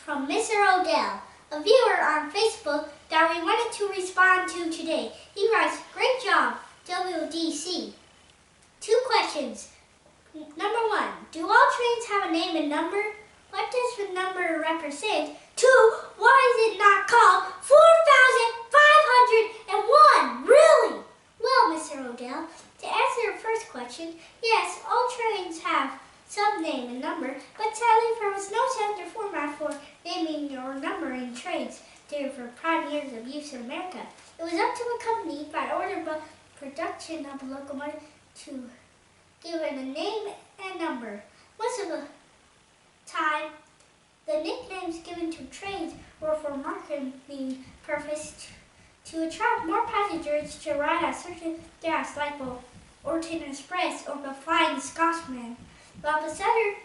from Mr. Odell, a viewer on Facebook that we wanted to respond to today. He writes, "Great job, WDC." 2 questions. Number 1, do all trains have a name and number? What does the number represent? 2, why is it not called 4,501? Really? Well, Mr. Odell, to answer your first question, yes, all trains have some name and number, but sadly there was no standard format for naming or numbering trains during for prime years of use in America. It was up to the company by order of production of the locomotive to give it a name and number. Most of the time, the nicknames given to trains were for marketing purposes to attract more passengers to ride a certain gas like the Orton Express or the Flying Scotsman. While the Southern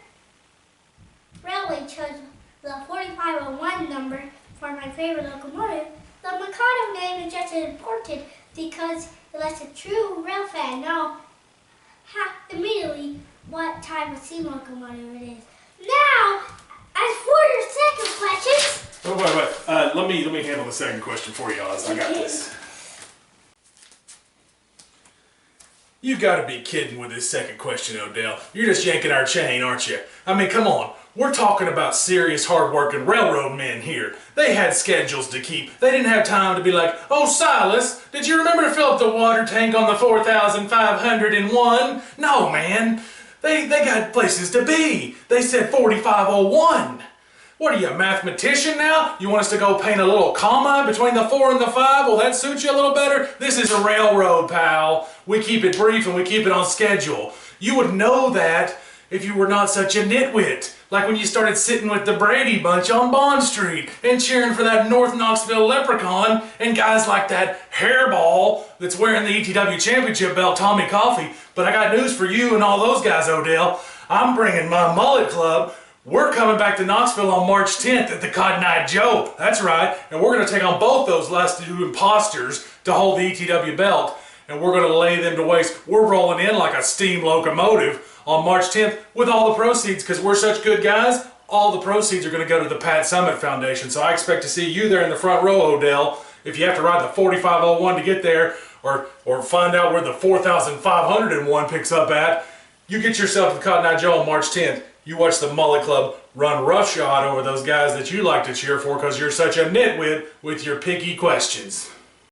Railway chose the 4501 number for my favorite locomotive, the Mikado name is just as important because it lets a true rail fan know immediately what type of steam locomotive it is. Now, as for your second question... Wait. Let me handle the second question for you, Oz. I got this. You've got to be kidding with this second question, Odell. You're just yanking our chain, aren't you? I mean, come on. We're talking about serious, hard-working railroad men here. They had schedules to keep. They didn't have time to be like, "Oh, Silas, did you remember to fill up the water tank on the 4,501? No, man. They got places to be. They said 4501. What are you, a mathematician now? You want us to go paint a little comma between the 4 and the 5? Will that suit you a little better? This is a railroad, pal. We keep it brief and we keep it on schedule. You would know that if you were not such a nitwit. Like when you started sitting with the Brady Bunch on Bond Street and cheering for that North Knoxville leprechaun and guys like that hairball that's wearing the ETW championship belt, Tommy Coffey. But I got news for you and all those guys, Odell. I'm bringing my mullet club. We're coming back to Knoxville on March 10th at the Cotton Eye Joe. That's right. And we're going to take on both those last 2 imposters to hold the ETW belt. And we're going to lay them to waste. We're rolling in like a steam locomotive on March 10th with all the proceeds, because we're such good guys. All the proceeds are going to go to the Pat Summitt Foundation. So I expect to see you there in the front row, Odell. If you have to ride the 4501 to get there, or find out where the 4,501 picks up at, you get yourself to the Cotton Eye Joe on March 10th. You watch the Mullet Club run roughshod over those guys that you like to cheer for because you're such a nitwit with your picky questions.